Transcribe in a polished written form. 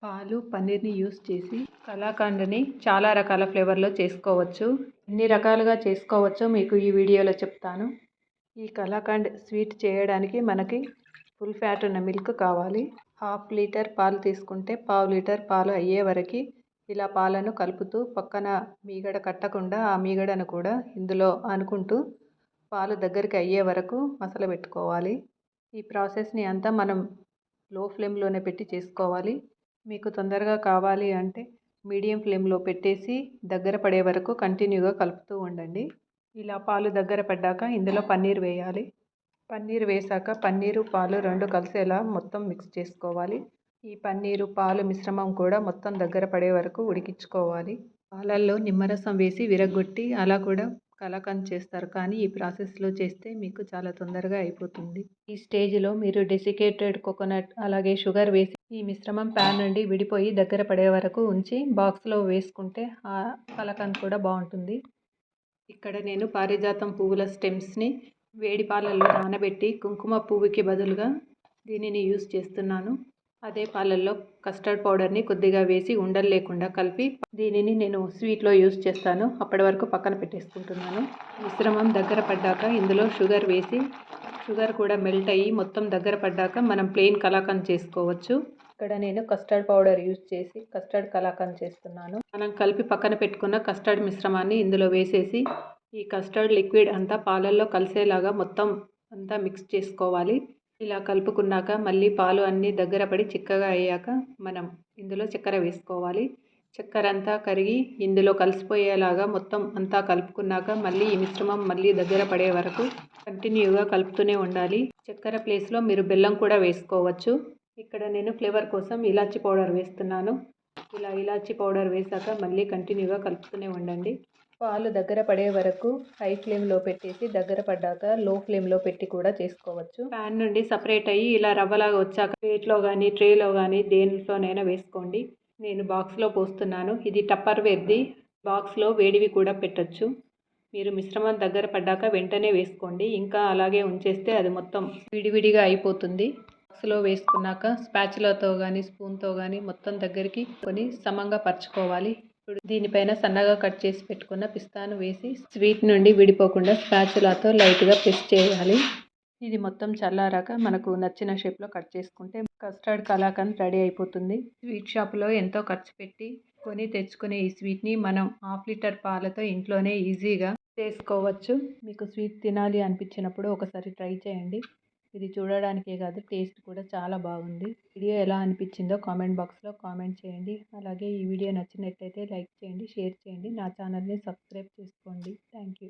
పాలు, పన్నీర్‌ని యూజ్ చేసి కలాకండ్‌ని చాలా రకాల ఫ్లేవర్‌లో చేసుకోవచ్చు. ఎన్ని రకాలుగా చేసుకోవచ్చో మీకు ఈ వీడియోలో చెప్తాను. ఈ కలాకండ్ స్వీట్ చేయడానికి మనకి ఫుల్ ఫ్యాట్ ఉన్న మిల్క్ కావాలి. హాఫ్ లీటర్ పాలు తీసుకుంటే పావు లీటర్ పాలు అయ్యే వరకు ఇలా పాలను కలుపుతూ పక్కన మీగడ కట్టకుండా ఆ మీగడను కూడా ఇందులో అనుకుంటూ పాలు దగ్గరికి అయ్యే వరకు మసలబెట్టుకోవాలి. ఈ ప్రాసెస్‌ని అంతా మనం లో ఫ్లేమ్‌లోనే పెట్టి చేసుకోవాలి. మీకు తొందరగా కావాలి అంటే మీడియం ఫ్లేమ్‌లో పెట్టేసి దగ్గర పడే వరకు కంటిన్యూగా కలుపుతూ ఉండండి. ఇలా పాలు దగ్గర పడ్డాక ఇందులో పన్నీర్ వేయాలి. పన్నీర్ వేశాక పన్నీరు, పాలు 2 కలిసేలా మొత్తం మిక్స్ చేసుకోవాలి. ఈ పన్నీరు, పాలు మిశ్రమం కూడా మొత్తం దగ్గర పడే వరకు ఉడికించుకోవాలి. పాలల్లో నిమ్మరసం వేసి విరగ్గొట్టి అలా కూడా కలాకండ్ చేస్తారు. కానీ ఈ ప్రాసెస్‌లో చేస్తే మీకు చాలా తొందరగా అయిపోతుంది. ఈ స్టేజ్‌లో మీరు డెసికేటెడ్ కోకోనట్ అలాగే షుగర్ వేసి ఈ మిశ్రమం ప్యాన్ నుండి విడిపోయి దగ్గర పడే వరకు ఉంచి బాక్స్‌లో వేసుకుంటే ఆ కలాకండ్ కూడా బాగుంటుంది. ఇక్కడ నేను పారిజాతం పువ్వుల స్టెమ్స్‌ని వేడి పాలల్లో నానబెట్టి కుంకుమ పువ్వుకి బదులుగా దీనిని యూజ్ చేస్తున్నాను. అదే పాలల్లో కస్టర్డ్ పౌడర్ని కొద్దిగా వేసి ఉండలు లేకుండా కలిపి దీనిని నేను స్వీట్లో యూజ్ చేస్తాను. అప్పటి వరకు పక్కన పెట్టేసుకుంటున్నాను. మిశ్రమం దగ్గర పడ్డాక ఇందులో షుగర్ వేసి షుగర్ కూడా మెల్ట్ అయ్యి మొత్తం దగ్గర పడ్డాక మనం ప్లెయిన్ కలాకండ్ చేసుకోవచ్చు. ఇక్కడ నేను కస్టర్డ్ పౌడర్ యూజ్ చేసి కస్టర్డ్ కలాకండ్ చేస్తున్నాను. మనం కలిపి పక్కన పెట్టుకున్న కస్టర్డ్ మిశ్రమాన్ని ఇందులో వేసేసి ఈ కస్టర్డ్ లిక్విడ్ అంతా పాలల్లో కలిసేలాగా మొత్తం అంతా మిక్స్ చేసుకోవాలి. ఇలా కలుపుకున్నాక మళ్ళీ పాలు అన్నీ దగ్గర పడి చిక్కగా అయ్యాక మనం ఇందులో చక్కెర వేసుకోవాలి. చక్కెర అంతా కరిగి ఇందులో కలిసిపోయేలాగా మొత్తం అంతా కలుపుకున్నాక మళ్ళీ ఈ మిశ్రమం మళ్ళీ దగ్గర పడే వరకు కంటిన్యూగా కలుపుతూనే ఉండాలి. చక్కెర ప్లేస్లో మీరు బెల్లం కూడా వేసుకోవచ్చు. ఇక్కడ నేను ఫ్లేవర్ కోసం ఇలాచీ పౌడర్ వేస్తున్నాను. ఇలా ఇలాచీ పౌడర్ వేసాక మళ్ళీ కంటిన్యూగా కలుపుతూనే ఉండండి. పాలు దగ్గర పడే వరకు హై ఫ్లేమ్లో పెట్టేసి దగ్గర పడ్డాక లో ఫ్లేమ్లో పెట్టి కూడా చేసుకోవచ్చు. ప్యాన్ నుండి సపరేట్ అయ్యి ఇలా రవ్వలాగా వచ్చాక ప్లేట్లో కానీ ట్రేలో కానీ దేంట్లోనైనా వేసుకోండి. నేను బాక్స్లో పోస్తున్నాను. ఇది టప్పర్వేర్ది. బాక్స్లో వేడివి కూడా పెట్టచ్చు. మీరు మిశ్రమం దగ్గర పడ్డాక వెంటనే వేసుకోండి. ఇంకా అలాగే ఉంచేస్తే అది మొత్తం విడివిడిగా అయిపోతుంది. బాక్స్లో వేసుకున్నాక స్పాచులాతో కానీ స్పూన్తో కానీ మొత్తం దగ్గరికి కొని సమంగా పరుచుకోవాలి. ఇప్పుడు దీనిపైన సన్నగా కట్ చేసి పెట్టుకున్న పిస్తాను వేసి స్వీట్ నుండి విడిపోకుండా స్పాచులాతో లైట్గా ప్రెస్ చేయాలి. ఇది మొత్తం చల్లారాక మనకు నచ్చిన షేప్లో కట్ చేసుకుంటే కస్టర్డ్ కలాకండ్ రెడీ అయిపోతుంది. స్వీట్ షాప్లో ఎంతో ఖర్చు పెట్టి కొని తెచ్చుకునే ఈ స్వీట్ని మనం హాఫ్ లీటర్ పాలతో ఇంట్లోనే ఈజీగా చేసుకోవచ్చు. మీకు స్వీట్ తినాలి అనిపించినప్పుడు ఒకసారి ట్రై చేయండి. ఇది చూడడానికే కాదు టేస్ట్ కూడా చాలా బాగుంది. వీడియో ఎలా అనిపించిందో కామెంట్ బాక్స్లో కామెంట్ చేయండి. అలాగే ఈ వీడియో నచ్చినట్టయితే లైక్ చేయండి, షేర్ చేయండి, నా ఛానల్ని సబ్స్క్రైబ్ చేసుకోండి. Thank you.